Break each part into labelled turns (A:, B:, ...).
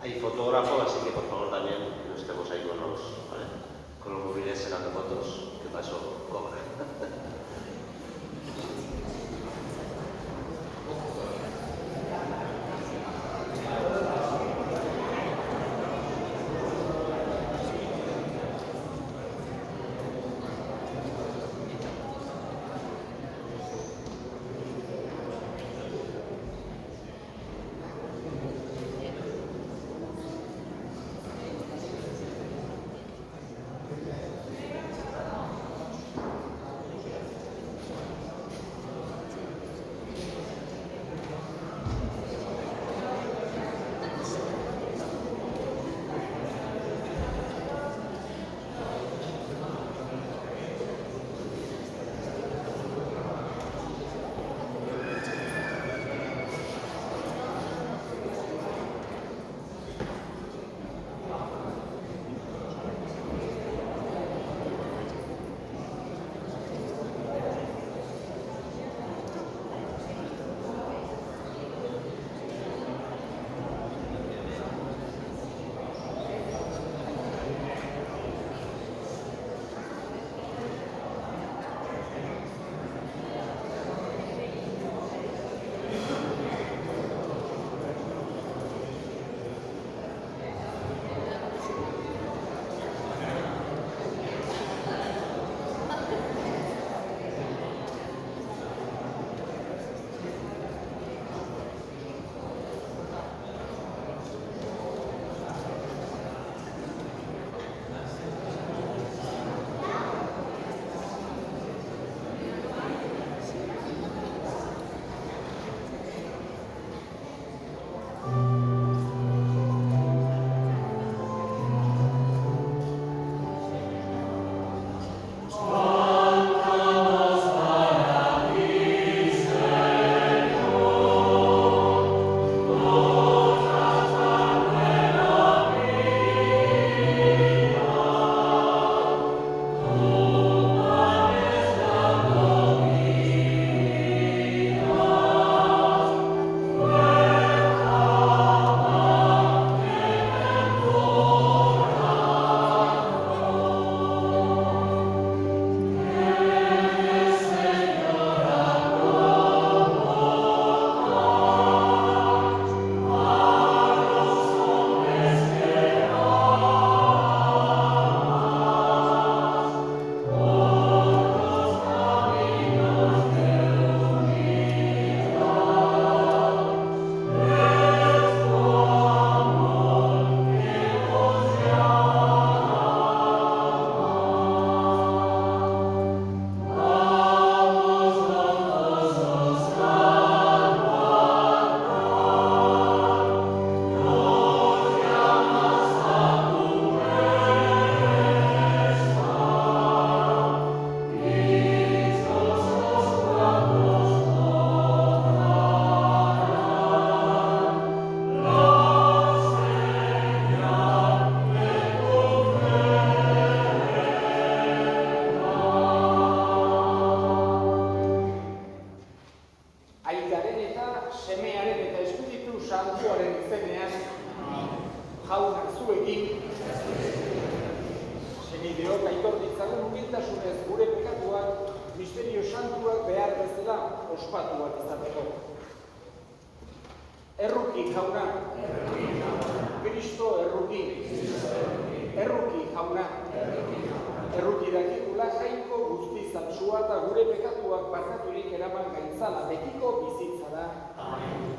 A: Hay fotógrafo, así que por favor también no estemos ahí con los móviles sacando fotos, que para eso cobran.
B: Amen.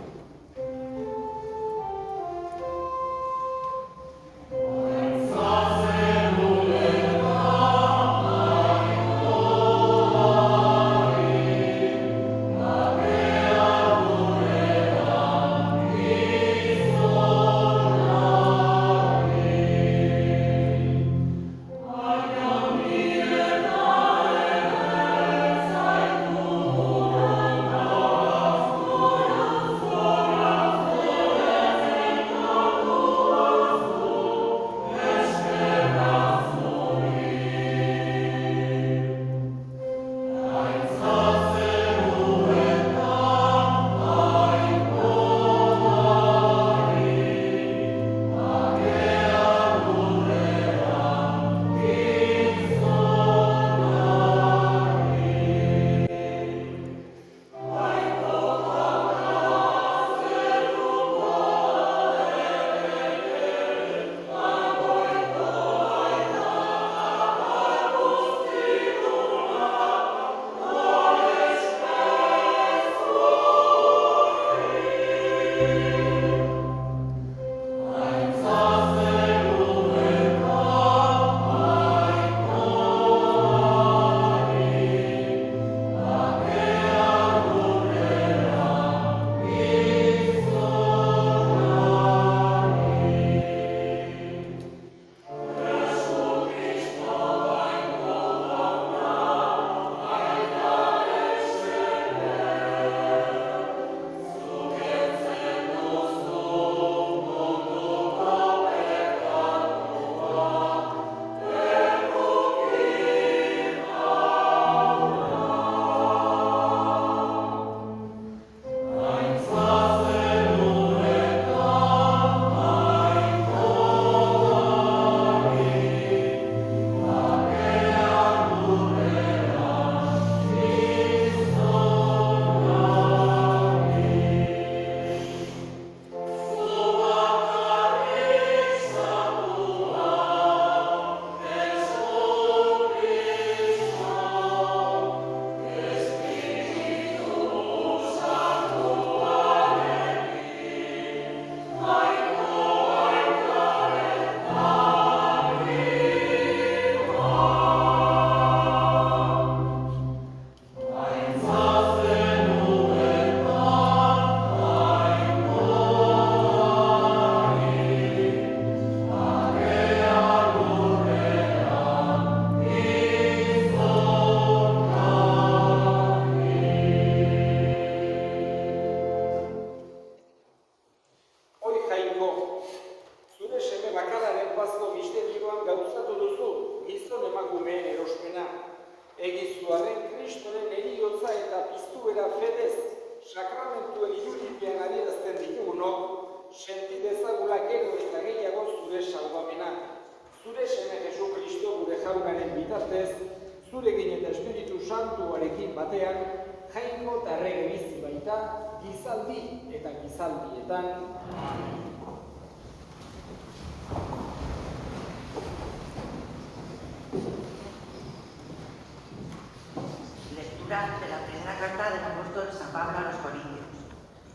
B: Lectura de la primera carta del apóstol San Pablo a los Corintios.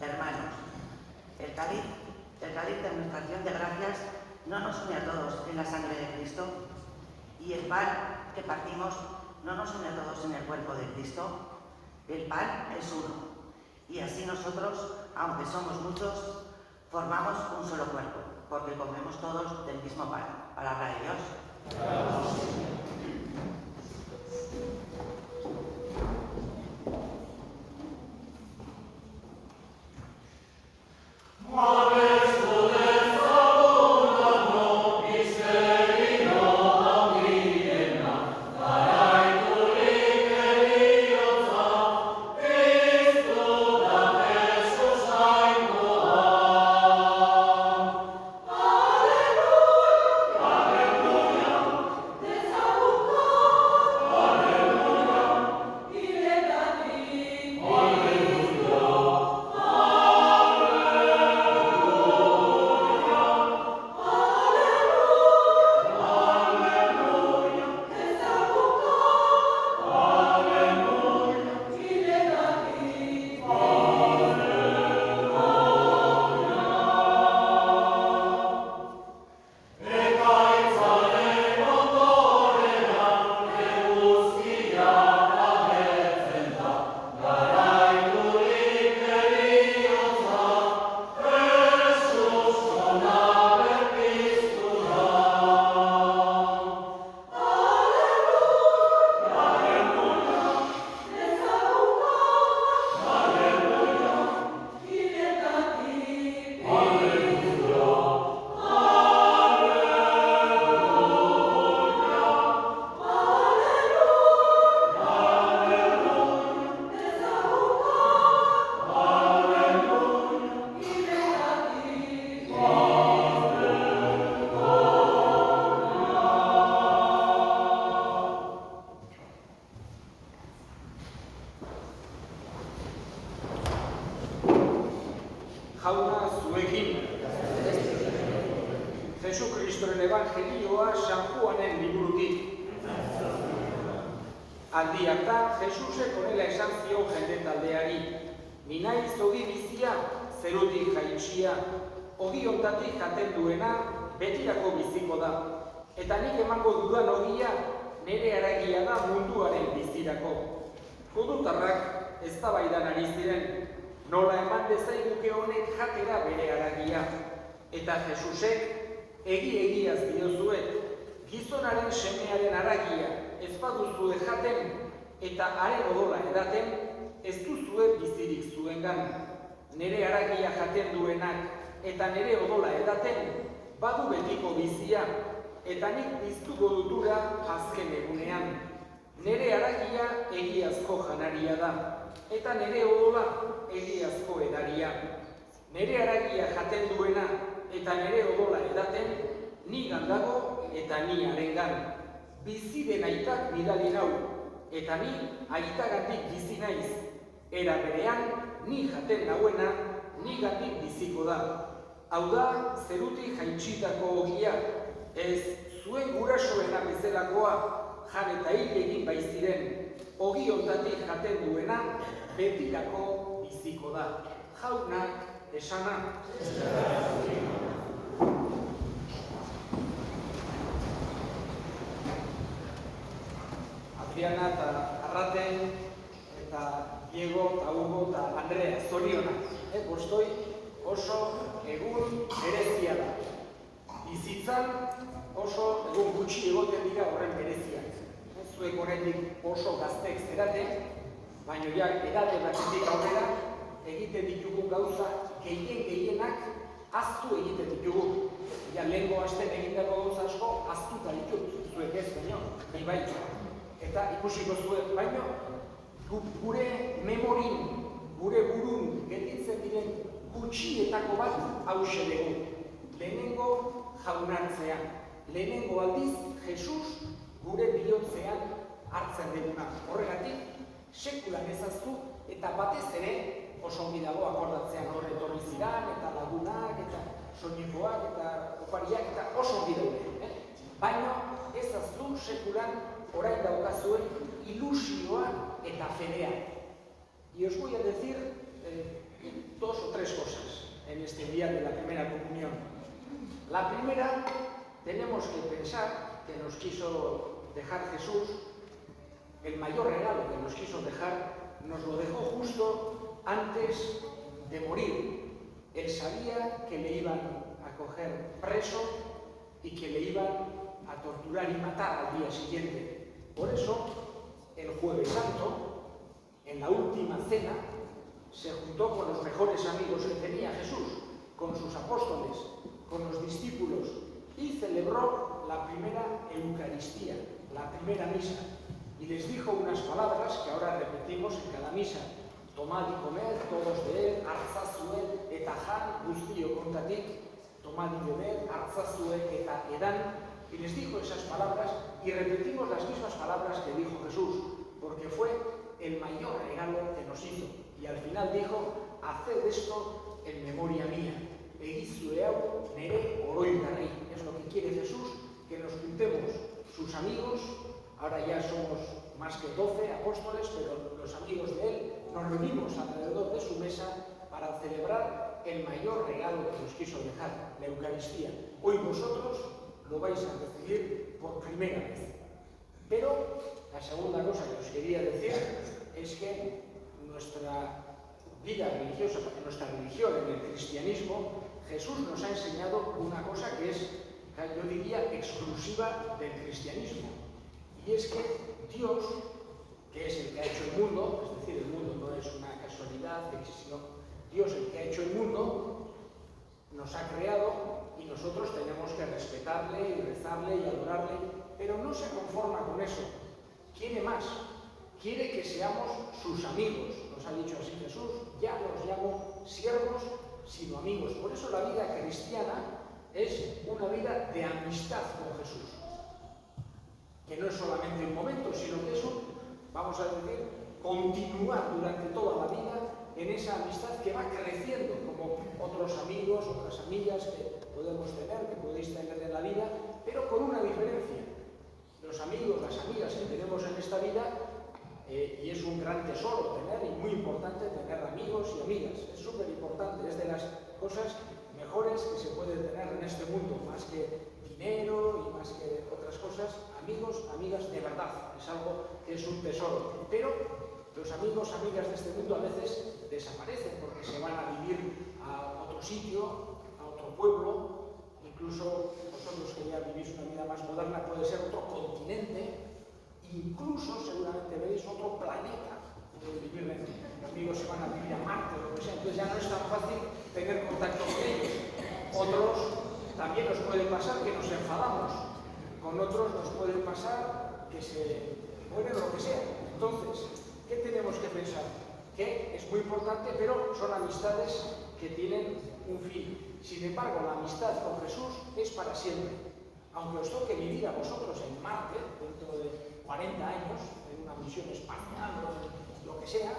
B: Hermanos, el cáliz de nuestra acción de gracias no nos une a todos en la sangre de Cristo, y el pan que partimos no nos une a todos en el cuerpo de Cristo. El pan es uno, y así nosotros, aunque somos muchos, formamos un solo cuerpo, porque comemos todos del mismo pan. Palabra de Dios.
C: Jauna zuekin. Jesukristoren evangelioa San Juanen liburutik. Aldi hartan Jesusek honela esan zion jende taldeari: "Ni naiz ogi bizia, zerutik jaitsia, ogi hontatik jaten duena betirako biziko da. Eta nik emango dudan ogia nire haragia da munduaren bizirako. Judutarrak eztabaidan ari ziren, nola eman dezaiguke honek jatera bere haragia. Eta Jesusek egiaz diozuet, gizonaren semearen haragia ez baduzue jaten eta haren odola edaten, ez duzue bizirik zuengan. Nire haragia jaten duenak eta nire odola edaten, badu betiko bizia, eta nik biztuko dutura azken egunean. Nire haragia egiazko janaria da, eta nire odola egiazko edaria. Nire haragia jaten duena eta nire odola edaten, nigan dago eta ni harengan. Bizi den aitak bidali nau, eta ni aitagatik bizi naiz. Era berean, ni jaten nauena, nigatik biziko da. Hau da, zerutik jaitsitako ogia, ez zuen gurasoena bezalakoa, jan eta hil egin baiziren. Ogi hontatik jaten duena, betirako biziko da. Jaunak esana. Adriana eta Arraten, eta Diego, eta Hugo, eta Andrea, zorionak. Bostoi oso egun berezia da. Bizitzan oso egun gutxi egoten dira horren bereziak. Zuek oraindik oso gazteek zerate, baina ja edade batetik aurrera egiten ditugun gauza gehienak ahaztu egiten ditugu. Ja lehengo asten egindako gauza asko ahaztuta ditut, zuek ez baino, bai. Eta ikusiko zuek baino, gure memorin, gure burun gelditzen diren gutxietako bat hauxe dugu. Lehenengo jaunartzean, lehenengo aldiz Jesus gure bihotzean hartzen duguna. Horregatik, sekulan ezaztu eta batez ere oso ongi dago akordatzean horre etorri ziran, eta lagunak, eta soinekoak, eta opariak, eta oso ongi daude. Baina ezaztu sekulan orain daukazuen ilusioa eta fedea. Y os voy a decir dos o tres cosas en este día de la primera comunión. La primera, tenemos que pensar que nos quiso dejar Jesús, el mayor regalo que nos quiso dejar, nos lo dejó justo antes de morir. Él sabía que le iban a coger preso y que le iban a torturar y matar al día siguiente. Por eso, el Jueves Santo, en la última cena, se juntó con los mejores amigos que tenía Jesús, con sus apóstoles, con los discípulos, y celebró la primera Eucaristía, la primera misa. Y les dijo unas palabras que ahora repetimos en cada misa. Tomad y comed todos de él, hartzazue eta jan guztiok hontatik, tomad y bebed, hartzazue eta edan. Y les dijo esas palabras y repetimos las mismas palabras que dijo Jesús, porque fue el mayor regalo que nos hizo. Y al final dijo, haced esto en memoria mía. Egizue hau nere oroigarri. Es lo que quiere Jesús, que nos juntemos sus amigos. Ahora ya somos más que 12 apóstoles, pero los amigos de él nos reunimos alrededor de su mesa para celebrar el mayor regalo que nos quiso dejar, la Eucaristía. Hoy vosotros lo vais a recibir por primera vez. Pero la segunda cosa que os quería decir es que nuestra vida religiosa, nuestra religión en el cristianismo, Jesús nos ha enseñado una cosa que es, yo diría, exclusiva del cristianismo. Y es que Dios, que es el que ha hecho el mundo, es decir, el mundo no es una casualidad, sino Dios el que ha hecho el mundo, nos ha creado y nosotros tenemos que respetarle y rezarle y adorarle, pero no se conforma con eso, quiere más, quiere que seamos sus amigos. Nos ha dicho así Jesús, ya no os llamo siervos, sino amigos. Por eso la vida cristiana es una vida de amistad con Jesús, que no es solamente un momento, sino que es vamos a decir, continuar durante toda la vida en esa amistad que va creciendo, como otros amigos, otras amigas que podemos tener, que podéis tener en la vida, pero con una diferencia. Los amigos, las amigas que tenemos en esta vida, y es un gran tesoro tener, y muy importante tener amigos y amigas, es súper importante, es de las cosas mejores que se puede tener en este mundo, más que dinero y más que otras cosas. Amigos, amigas de verdad, es algo que es un tesoro. Pero los amigos, amigas de este mundo a veces desaparecen porque se van a vivir a otro sitio, a otro pueblo, incluso vosotros que ya vivís una vida más moderna, puede ser otro continente, incluso seguramente veréis otro planeta. Los amigos se van a vivir a Marte o lo que sea, entonces ya no es tan fácil tener contacto con ellos. Otros también nos puede pasar que nos enfadamos, con otros nos puede pasar que se mueren o lo que sea. Entonces, ¿qué tenemos que pensar? Que es muy importante, pero son amistades que tienen un fin. Sin embargo, la amistad con Jesús es para siempre. Aunque os toque vivir a vosotros en Marte, dentro de 40 años, en una misión espacial o lo que sea,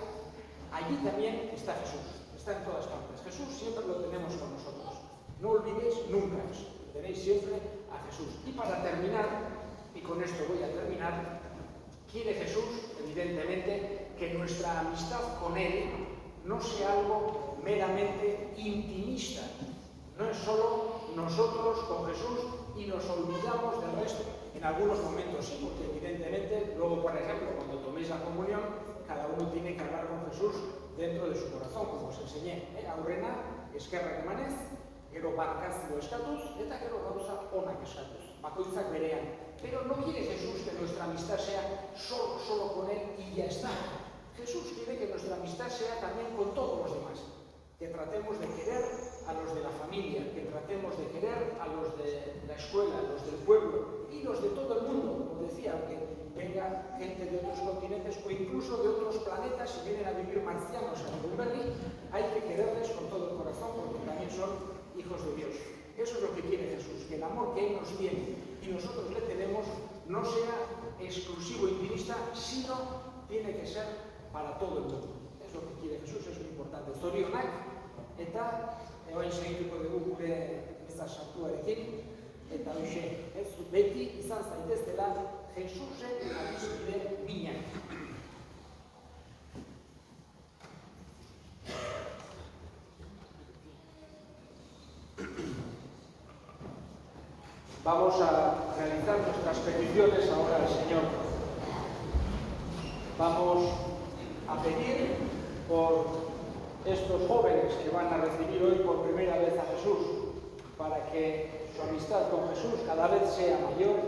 C: allí también está Jesús, está en todas partes. Jesús siempre lo tenemos con nosotros. No olvidéis nunca eso, tenéis siempre a Jesús. Y para terminar, y con esto voy a terminar, quiere Jesús, evidentemente, que nuestra amistad con Él no sea algo meramente intimista. No es solo nosotros con Jesús y nos olvidamos del resto. En algunos momentos sí, porque evidentemente, luego, por ejemplo, cuando toméis la comunión, cada uno tiene que hablar con Jesús dentro de su corazón, como os enseñé. Aurrena, eskerrak emanez, gero barkazio eskatuz, eta gero gauza onak eskatuz. Bakoitzak berean. Pero no quiere Jesús que nuestra amistad sea solo con Él y ya está. Jesús quiere que nuestra amistad sea también con todos los demás. Que tratemos de querer a los de la familia, que tratemos de querer a los de la escuela, a los del pueblo y los de todo el mundo, como decía, aunque venga gente de otros continentes o incluso de otros planetas, si vienen a vivir marcianos a Nuremberg, hay que quererles con todo el corazón porque también son hijos de Dios. Eso es lo que quiere Jesús, que el amor que Él nos tiene y nosotros le tenemos no sea exclusivo e intimista, sino tiene que ser para todo el mundo. Es lo que quiere Jesús, es muy importante. Zorionak, eta orain segituko dugu gure meza sartuarekin, eta hoxe, beti izan zaiteztela Jesusen adiskide minak. Vamos a realizar nuestras peticiones ahora al Señor. Vamos a pedir por estos jóvenes que van a recibir hoy por primera vez a Jesús, para que su amistad con Jesús cada vez sea mayor,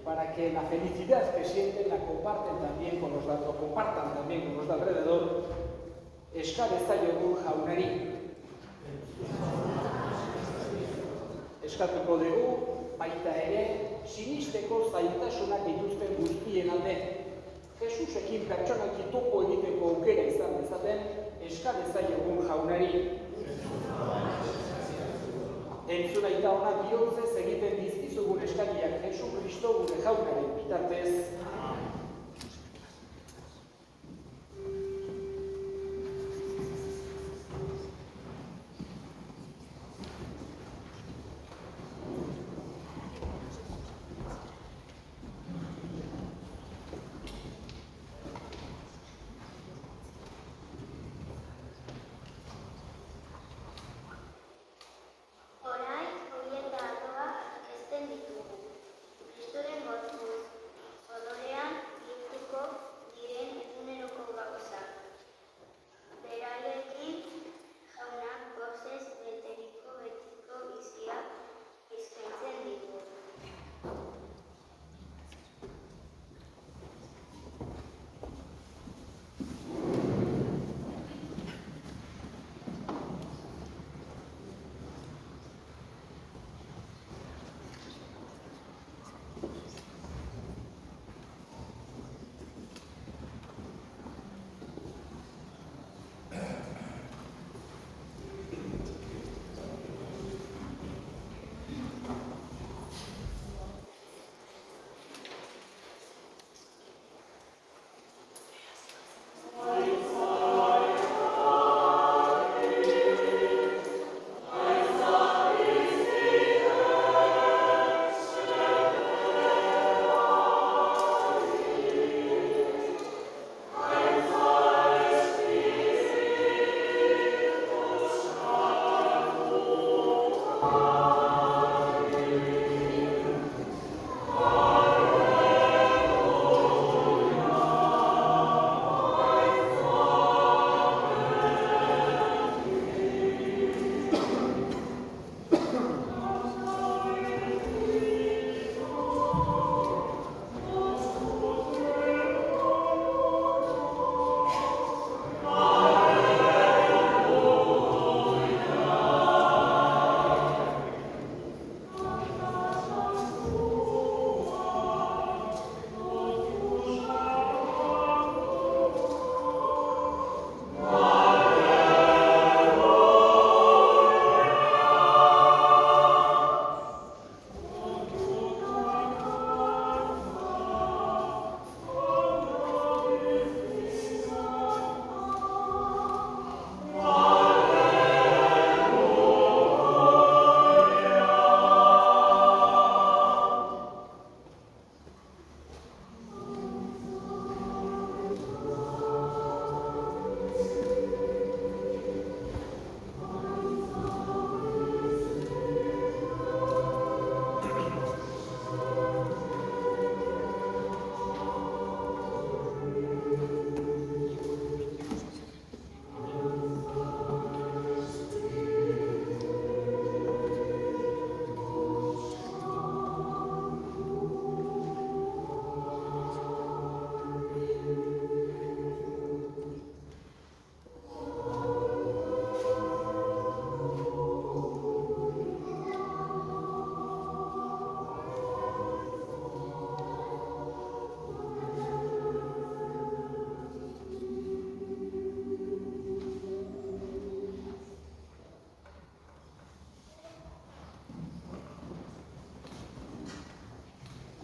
C: para que la felicidad que sienten la compartan también con los de alrededor. Eska dezaiogun jaunari. Eskatuko dugu baita ere sinisteko zailtasunak dituzten guztien alde. Jesusekin pertsonaki topo egiteko aukera izan dezaten, eska dezaiogun jaunari. Entzun aita honak bihotzez egiten dizkizugun eskariak Jesu Kristo gure jaunaren bitartez.
D: Kristoren gorputz odorean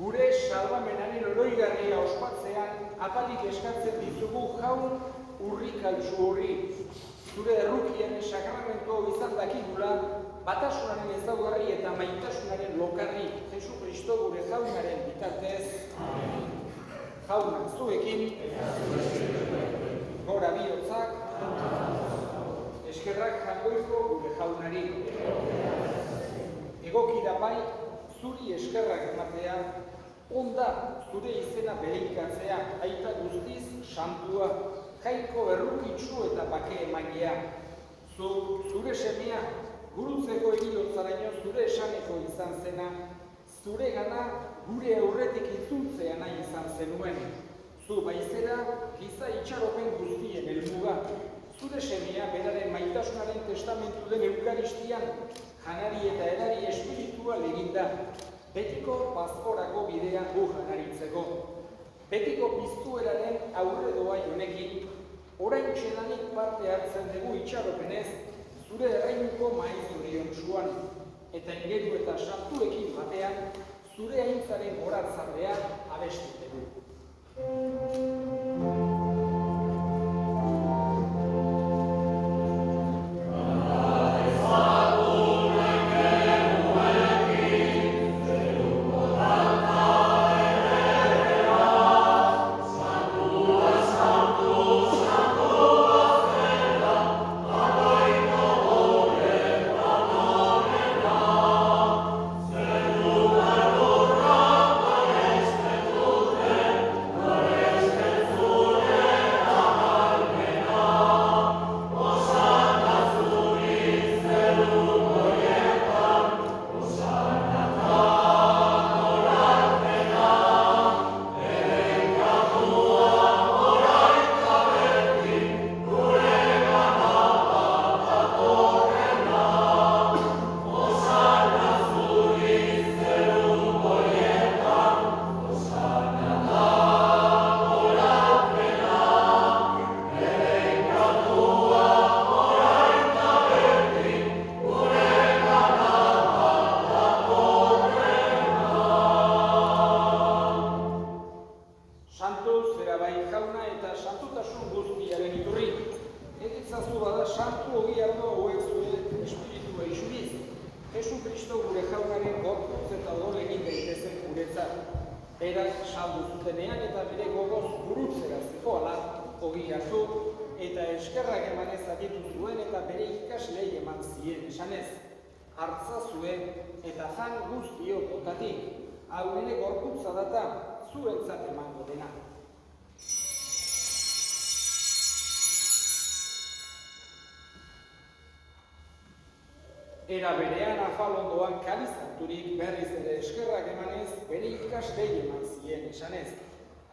C: Gure salbamenaren oroigarria ospatzean apalik eskatzen dizugu jaun urrikaltsu horri. Zure errukiaren sakramentu izan dakigula, batasunaren ezaugarri eta maitasunaren lokarri Jesu Kristo gure jaunaren bitartez. Jauna zuekin, gora bihotzak, eskerrak jangoiko gure jaunari. Egoki da bai, zuri eskerrak ematea, onda zure izena bereikatzea, aita guztiz santua, jaiko errukitsu eta bake emailea. Zure semea, gurutzeko heriotzaraino zure esaneko izan zena, zure gana gure aurretik itzultzea nahi izan zenuen. Zu baizera, giza itxaropen guztien helmuga. Zure semea beraren maitasunaren testamentu den eukaristian, janari eta erari espiritual eginda, betiko pazkorako bidea gu janaritzeko. Betiko piztueraren aurredoa jonekin, orain txedanik parte hartzen dugu itxaropenez, zure erreinuko maizurion zuan, eta ingeru eta santuekin batean, zure aintzaren horatzardea abestu dugu. hartzazue eta jan guztiok otatik, hau nire gorputza data zuentzat emango dena. Era berean afalondoan kalizaturik berriz ere eskerrak emanez, bere ikaslei eman zien esanez.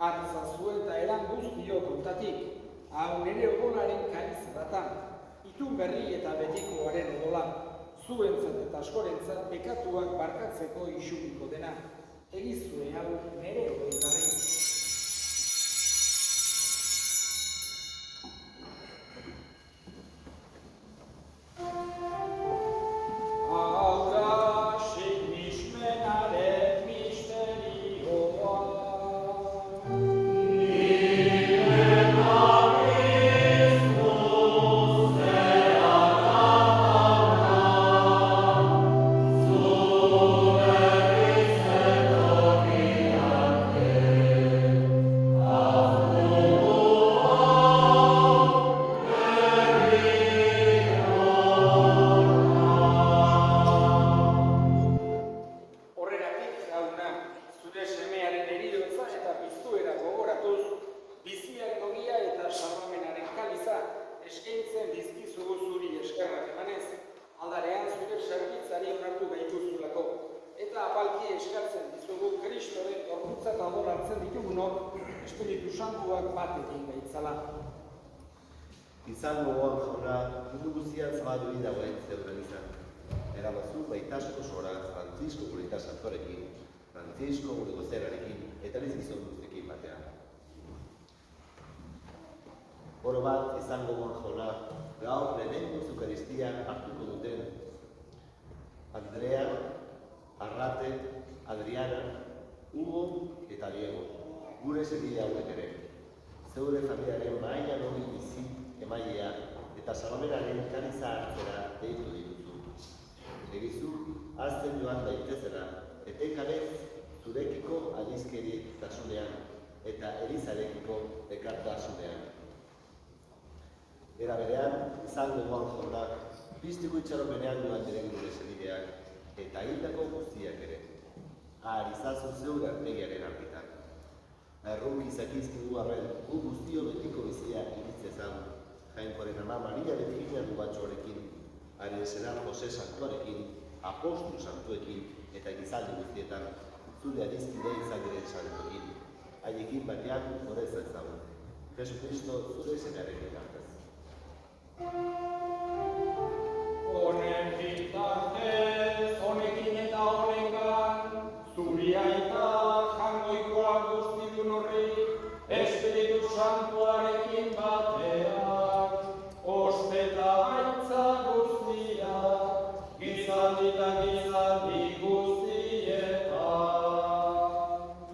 C: Hartzazu eta eran guztiok ontatik, hau nire odolaren kalizadatan, itun berri eta betikoaren odola, zuentzat eta askorentzat bekatuak barkatzeko isubiko dena. Egizue hau nire odoigarri.
A: Izango goan jauna, mundu guztian zabaldu dagoen zeuren izan. Erabazu baitasko sora Francisco gure eta santorekin, Francisco gure gozerarekin, eta ez gizon guztekin batean. Oro bat, izango goan jauna, gaur lehenengo Eukaristia hartuko duten Andrea, Arrate, Adriana, Hugo eta Diego, gure segile hauek ere. Zeure familiaren mailan hori bizi emailea eta Salomenaren kaliza hartzera deitu dituzu. Egizu, hazten joan daitezela, etenkabez zurekiko aldizkeritasunean eta Elizarekiko ekartasunean. Era berean, izango goan jauna, piztiko itxaropenean joan ere gure senideak eta hildako guztiak ere. Ahar izazu zeure artegiaren argitan. Erruk izakizkigu arren, gu guztio betiko bizia iritzezan, Jainkoaren ama Maria Virginia Dubatxoarekin, haren senar Jose Santuarekin, Apostol Santuekin eta gizaldi guztietan, zure adizkide izan diren santuekin, haiekin batean gorez ezagun. Jesucristo zure senaren ekartez.
C: Honen bitartez, honekin eta honengan, zuri aita jangoikoa guztidun horri, Espiritu Santuarekin batean, ospeta aitza guztiak, gizaldi eta gizaldi guztietan.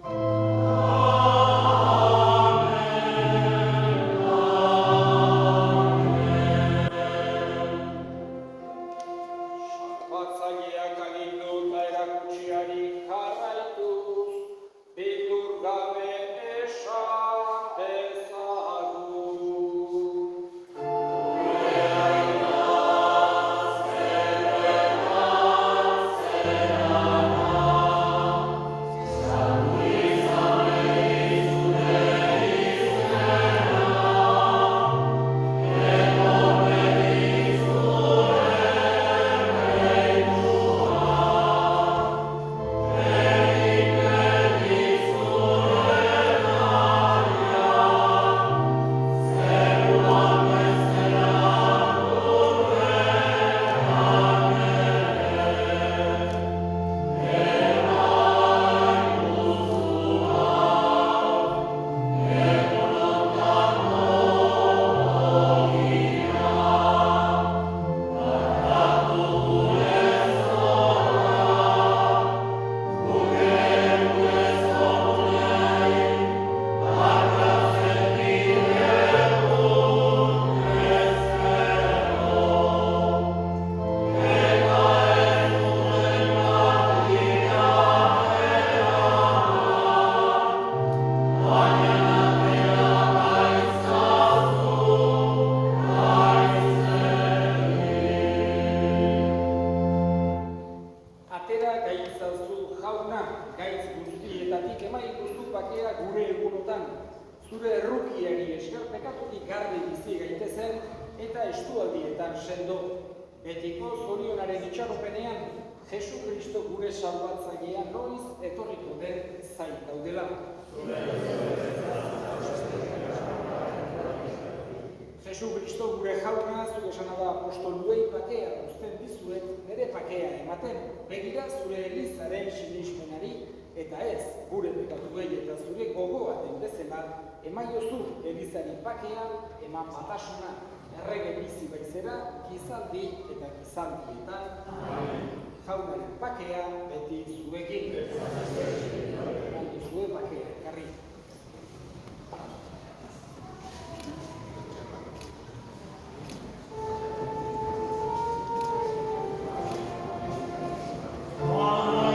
C: Amen, amen. errukiari esker pekatutik garbi bizi gaitezen eta estualdietan sendo. Betiko zorionaren itxaropenean, Jesu Kristo gure salbatzailea noiz etorriko den zain gaudela. Jesu Kristo gure jauna, zure esana da apostoluei pakea uzten dizuet, nire pakea ematen, begira zure Elizaren sinismenari, eta ez gure pekatuei eta zure gogoa den bezala, emaiozu Elizari pakea, eman batasuna, errege bizi baizera, gizaldi eta gizaldietan. Jaunaren pakea beti zuekin. Zue pakea, karri.
D: Amen.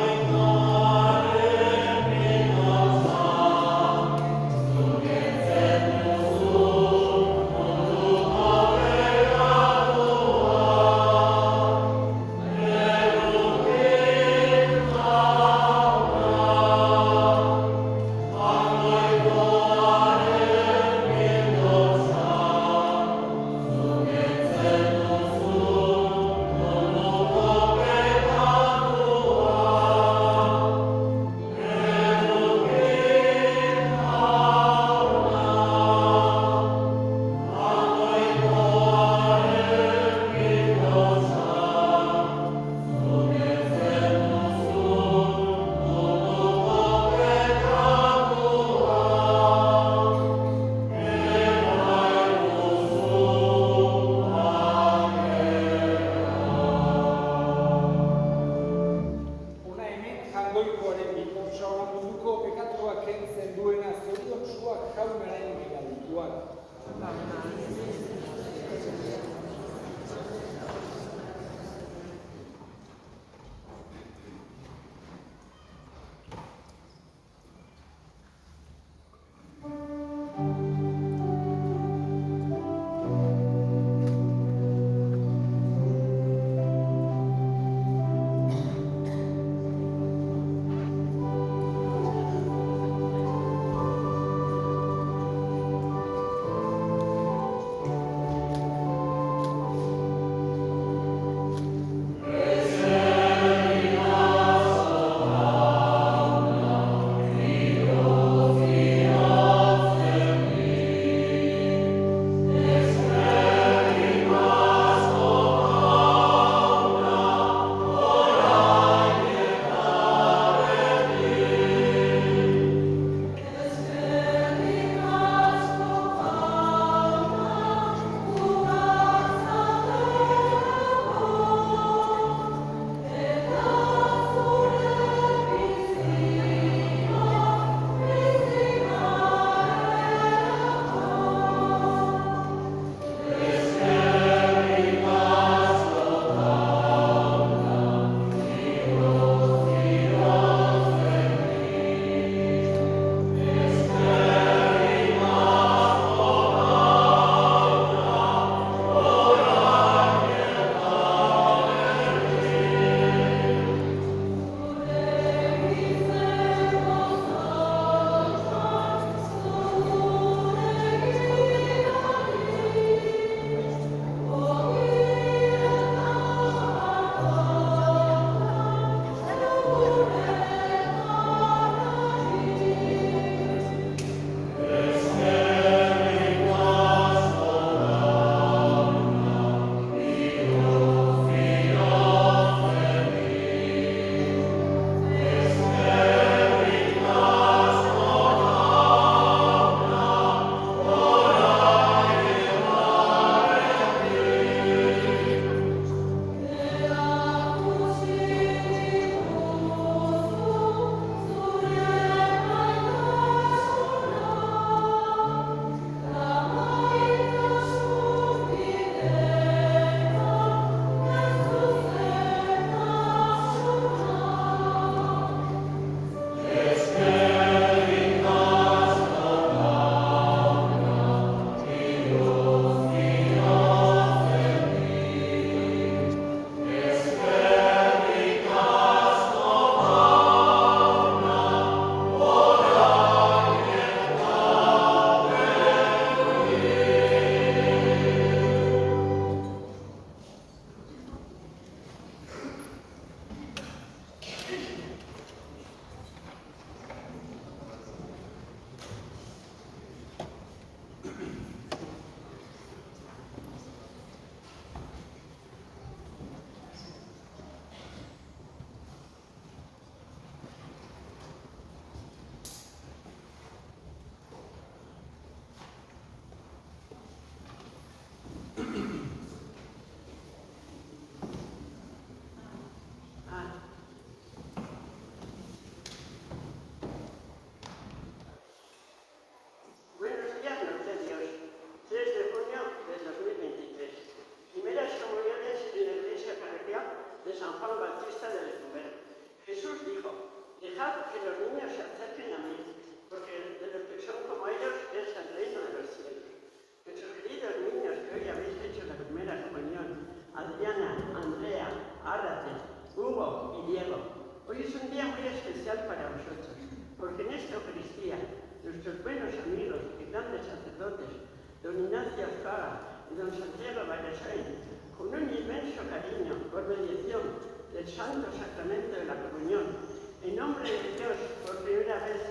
D: Árate, Hugo y Diego. Hoy es un día muy especial para vosotros, porque en esta Eucaristía nuestros buenos amigos y grandes sacerdotes, don Ignacio Azcárraga y don Santiago Vallasain, con un inmenso cariño por mediación del Santo Sacramento de la Comunión, en nombre de Dios, por primera vez,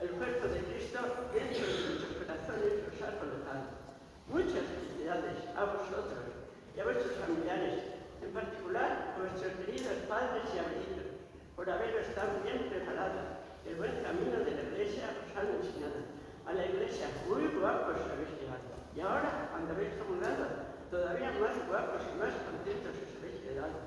D: el cuerpo de Cristo dentro de nuestros corazones los ha colocado. Muchas felicidades a vosotros y a vuestros familiares, en particular a vuestros queridos padres y abuelitos, por haberos tan bien preparados. El buen camino de la Iglesia os han enseñado. A la Iglesia muy guapos habéis llegado. Y ahora, cuando habéis comulgado, todavía más guapos y más contentos os habéis quedado.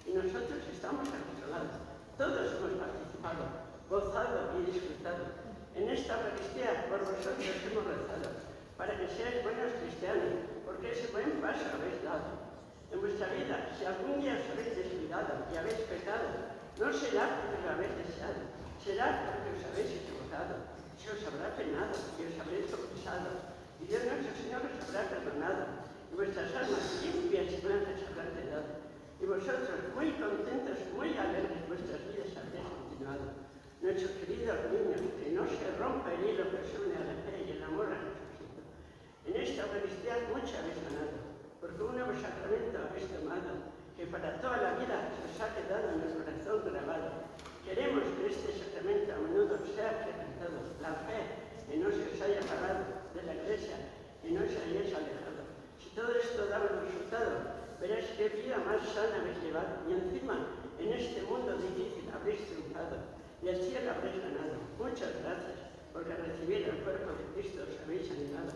D: Y nosotros estamos a vuestro lado. Todos hemos participado, gozado y disfrutado. En esta Eucaristía por vosotros hemos rezado, para que seáis buenos cristianos, porque ese buen paso habéis dado. En vuestra vida, si algún día os habéis descuidado y habéis pecado, no será porque lo habéis deseado, será porque os habéis equivocado, se os habrá penado y os habréis confesado, y Dios nuestro Señor os habrá perdonado, y vuestras almas limpias y blancas habrán quedado. Y vosotros, muy contentos, muy alegres, vuestras vidas habréis continuado. Nuestros queridos niños, que no se rompa el hilo que os une a la fe y el amor a Jesucristo. En esta Eucaristía mucho habéis ganado, porque un nuevo sacramento habéis tomado, que para toda la vida se os ha quedado en el corazón grabado. Queremos que este sacramento a menudo sea presentado, la fe, que no se os haya parado de la Iglesia, que no os hayáis alejado. Si todo esto da un resultado, veréis qué vida más sana habéis llevado, y encima, en este mundo difícil habéis triunfado, y el cielo habréis ganado. Muchas gracias, porque al recibir el cuerpo de Cristo os habéis animado.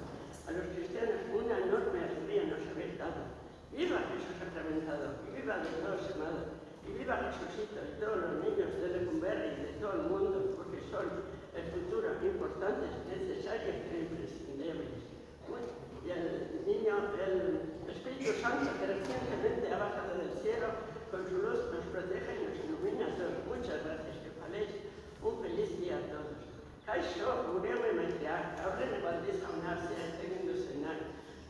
D: A los cristianos una enorme alegría nos habéis dado. ¡Viva Jesús sacramentado! ¡Y viva de Dios amado! ¡Y viva Jesucito y todos los niños de Lecumberri y de todo el mundo, porque son el futuro importantes, necesarios e imprescindibles! Y el niño, el Espíritu Santo, que recientemente ha bajado del cielo, con su luz nos protege y nos ilumina a todos. Muchas gracias, que paséis un feliz día a todos. Kaixo, gureme maitea, aurrene baldiz jaunartzea egindu zenak,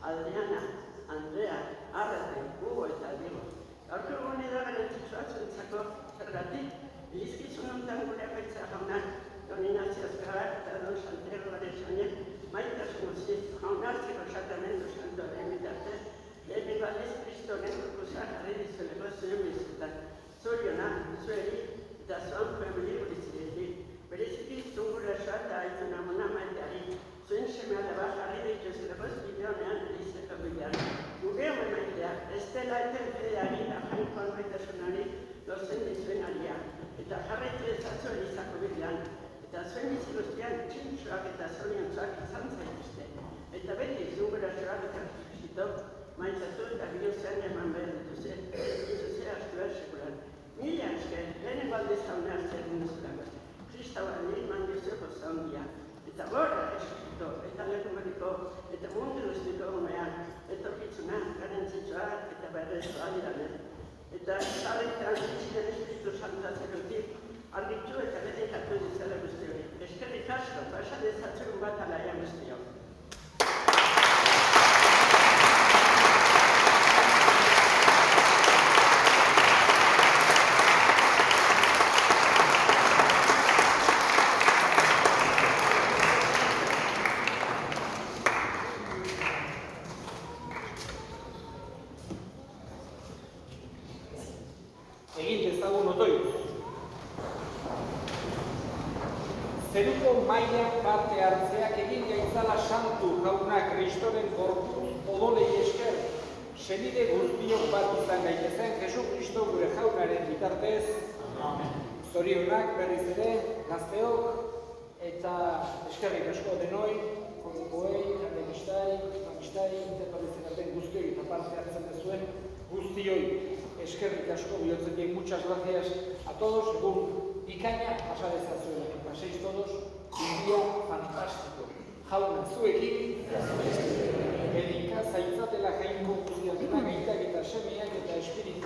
D: Adriana, Andrea, Árate, Hugo eta Diego. Gaurko egune da garantzitsua zuentzako zergatik, irizkizun honetan gure apaitza jaunak, don Ignacio Azcárraga eta don Santiago Vallasain, maitasun guztiz jaunartzeko sakramentu santuaren bitartez, lehenik baldiz Kristoren gorputza jarri dizuelako zuen bizitzan. Zorionak, zueri eta zoan familia bizitzeari. Bereziki zungurasoa eta aitona mona maiteari, zuen seme alaba jarri dituzuleko bideonean elizeko bidean. Gure hori maitea, ez dela eten fedeari da jainkoan maitasunari lozen dizuen alia, eta jarraitu ezatzu elizako bidean, eta zuen bizi guztian txintxoak eta zoriontzuak izan zaituzte, eta beti zungurasoak eta Jesucito maitatu eta bihozean eman behar dituzte astu behar sekulan. Mila esker, lehenen baldiz jauna zerren duzulako. Kristauan eman duzeko zaundia, eta gorra Jesucito, eta Lecumberriko, eta mundu guztiko umean, etorkitzuna, garantzitsua eta berrezkoa diranen. Eta zaretan ziren Espiritu Santua zerutik, argitu eta bedekatu dizela guzti hori. Eskerrik asko, pasa dezatzun bat alaia guztiok.
C: Egin dezagun otoitz. Zeruko mailan parte hartzeak egin gaitzala santu jauna Kristoren gorputz odolei esker, senide guztiok bat izan gaitezen Jesu Kristo gure jaunaren bitartez. Zorionak berriz ere, gazteok, eta eskerrik asko denoi, kontukoei, amistari, interparizeraten guztioi eta parte hartzen dezuen guztioi. Eskerrik asko bihotzetik, muchas gracias a todos, egun ikaina pasa dezazuela, que paséis todos un día fantástico. Jauna, zuekin, edika zaitzatela jainko guztiak, aitak eta semeak eta espiritu